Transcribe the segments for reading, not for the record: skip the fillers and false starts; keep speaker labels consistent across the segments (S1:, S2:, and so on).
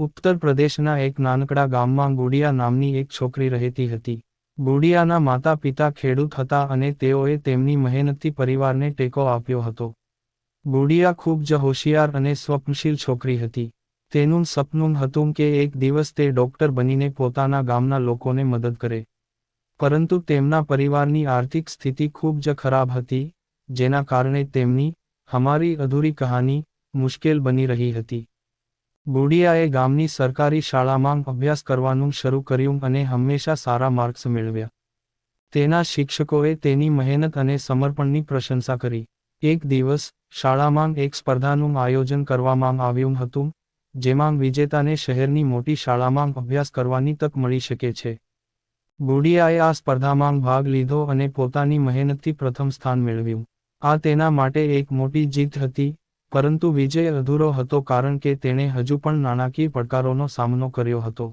S1: ઉત્તર પ્રદેશના એક નાનકડા ગામમાં ગુડિયા નામની એક છોકરી રહેતી હતી. ગુડિયાના માતા પિતા ખેડૂત હતા અને તેઓએ તેમની મહેનતથી પરિવારને ટેકો આપ્યો હતો. ગુડિયા ખૂબ જ હોશિયાર અને સ્વપ્નશીલ છોકરી હતી. તેનું સપનું હતું કે એક દિવસ તે ડોક્ટર બનીને પોતાના ગામના લોકોને મદદ કરે. પરંતુ તેમના પરિવારની આર્થિક સ્થિતિ ખૂબ જ ખરાબ હતી, જેના કારણે તેમની હમારી અધૂરી કહાની મુશ્કેલ બની રહી હતી. ગુડિયાએ ગામની સરકારી શાળામાં અભ્યાસ કરવાનું શરૂ કર્યું અને હંમેશા સારા માર્ક્સ મેળવ્યા. તેના શિક્ષકોએ તેની મહેનત અને સમર્પણની પ્રશંસા કરી. એક દિવસ શાળામાં એક સ્પર્ધાનું આયોજન કરવામાં આવ્યું હતું, જેમાં વિજેતાને શહેરની મોટી શાળામાં અભ્યાસ કરવાની તક મળી શકે છે. ગુડિયાએ આ સ્પર્ધામાં ભાગ લીધો અને પોતાની મહેનતથી પ્રથમ સ્થાન મેળવ્યું. આ તેના માટે એક મોટી જીત હતી, પરંતુ વિજય અધૂરો હતો કારણ કે તેણે હજુ પણ નાણાકીય પડકારોનો સામનો કર્યો હતો.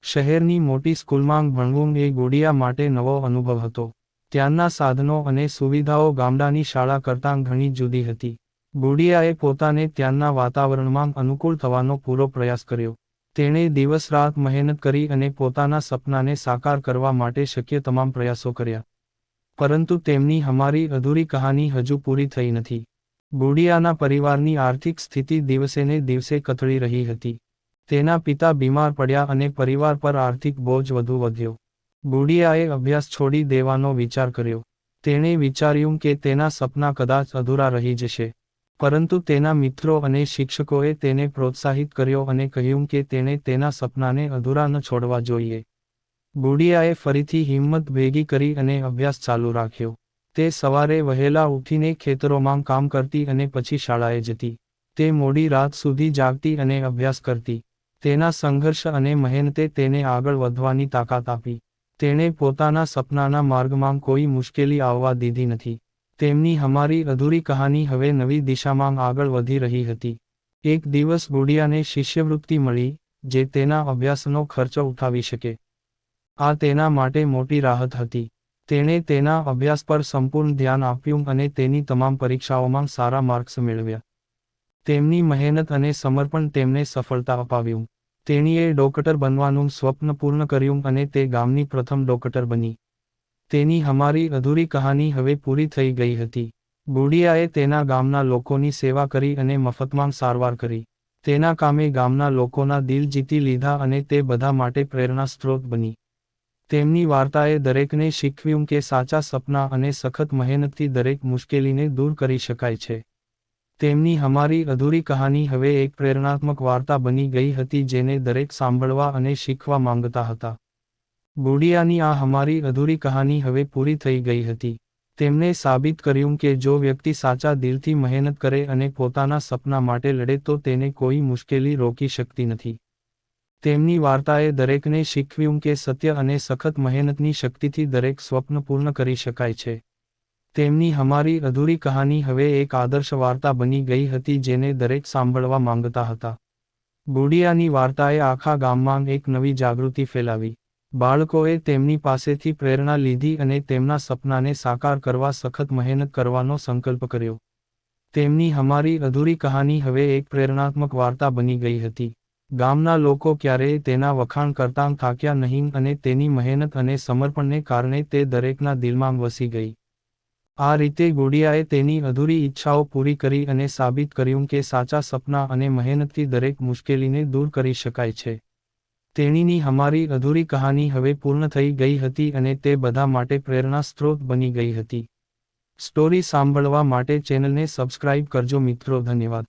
S1: શહેરની મોટી સ્કૂલમાં ભણવું એ ગુડિયા માટે નવો અનુભવ હતો. ત્યાંના સાધનો અને સુવિધાઓ ગામડાની શાળા કરતાં ઘણી જુદી હતી. ગુડિયાએ પોતાને ત્યાંના વાતાવરણમાં અનુકૂળ થવાનો પૂરો પ્રયાસ કર્યો. તેણે દિવસ રાત મહેનત કરી અને પોતાના સપનાને સાકાર કરવા માટે શક્ય તમામ પ્રયાસો કર્યા. પરંતુ તેમની હમારી અધૂરી કહાની હજુ પૂરી થઈ નથી. ગુડિયાના પરિવારની આર્થિક સ્થિતિ દિવસેને દિવસે કથળી રહી હતી. તેના પિતા બીમાર પડ્યા અને પરિવાર પર આર્થિક બોજ વધુ વધ્યો. ગુડિયાએ અભ્યાસ છોડી દેવાનો વિચાર કર્યો. તેણે વિચાર્યું કે તેના સપના કદાચ અધૂરા રહી જશે. પરંતુ તેના મિત્રો અને શિક્ષકોએ તેને પ્રોત્સાહિત કર્યો અને કહ્યું કે તેણે તેના સપનાને અધૂરા ન છોડવા જોઈએ. ગુડિયાએ ફરીથી હિંમત ભેગી કરી અને અભ્યાસ ચાલુ રાખ્યો. તે સવારે વહેલા ઉઠીને ખેતરોમાં કામ કરતી અને પછી શાળાએ જતી. તે મોડી રાત સુધી જાગતી અને અભ્યાસ કરતી. તેના સંઘર્ષ અને મહેનતે તેને આગળ વધવાની તાકાત આપી. તેણે પોતાના સપનાના માર્ગમાં કોઈ મુશ્કેલી આવવા દીધી નથી. તેમની હમારી અધૂરી કહાની હવે નવી દિશામાં આગળ વધી રહી હતી. એક દિવસ ગુડિયાને શિષ્યવૃત્તિ મળી, જે તેના અભ્યાસનો ખર્ચ ઉઠાવી શકે. આ તેના માટે મોટી રાહત હતી. તેણે તેના અભ્યાસ પર સંપૂર્ણ ધ્યાન આપ્યું અને તેની તમામ પરીક્ષાઓમાં સારા માર્ક્સ મેળવ્યા. તેમની મહેનત અને સમર્પણ તેમને સફળતા અપાવ્યું. તેણીએ ડોક્ટર બનવાનું સ્વપ્ન પૂર્ણ કર્યું અને તે ગામની પ્રથમ ડોક્ટર બની. તેની હમારી અધૂરી કહાની હવે પૂરી થઈ ગઈ હતી. ગુડિયાએ તેના ગામના લોકોની સેવા કરી અને મફતમાં સારવાર કરી. તેના કામે ગામના લોકોના દિલ જીતી લીધા અને તે બધા માટે પ્રેરણા સ્ત્રોત બની. તેમની વાર્તાએ દરેકને શીખવ્યું કે સાચા સપના અને સખત મહેનતથી દરેક મુશ્કેલીને દૂર કરી શકાય છે. તેમની હમારી અધૂરી કહાની હવે એક પ્રેરણાત્મક વાર્તા બની ગઈ હતી જેને દરેક સાંભળવા અને શીખવા માંગતા હતા. ગુડિયાની આ હમારી અધૂરી કહાની હવે પૂરી થઈ ગઈ હતી. તેમણે સાબિત કર્યું કે જો વ્યક્તિ સાચા દિલથી મહેનત કરે અને પોતાના સપના માટે લડે તો તેને કોઈ મુશ્કેલી રોકી શકતી નથી. તેમની વાર્તાએ દરેકને શીખવ્યું કે સત્ય અને સખત મહેનતની શક્તિથી દરેક સ્વપ્ન પૂર્ણ કરી શકાય છે. તેમની હમારી અધૂરી કહાની હવે એક આદર્શ વાર્તા બની ગઈ હતી જેને દરેક સાંભળવા માંગતા હતા. ગુડિયાની વાર્તાએ આખા ગામમાં એક નવી જાગૃતિ ફેલાવી. બાળકોએ તેમની પાસેથી પ્રેરણા લીધી અને તેમના સપનાને સાકાર કરવા સખત મહેનત કરવાનો સંકલ્પ કર્યો. તેમની હમારી અધૂરી કહાની હવે એક પ્રેરણાત્મક વાર્તા બની ગઈ હતી. ગામના લોકો ક્યારેય તેના વખાણ કરતાં થાક્યા નહીં અને તેની મહેનત અને સમર્પણને કારણે તે દરેકના દિલમાં વસી ગઈ. આ રીતે ગુડિયાએ તેની અધૂરી ઈચ્છાઓ પૂરી કરી અને સાબિત કર્યું કે સાચા સપના અને મહેનતથી દરેક મુશ્કેલીને દૂર કરી શકાય છે. તેણીની હમારી અધૂરી કહાની હવે પૂર્ણ થઈ ગઈ હતી અને તે બધા માટે પ્રેરણા સ્ત્રોત બની ગઈ હતી. સ્ટોરી સાંભળવા માટે ચેનલને સબસ્ક્રાઇબ કરજો મિત્રો. ધન્યવાદ.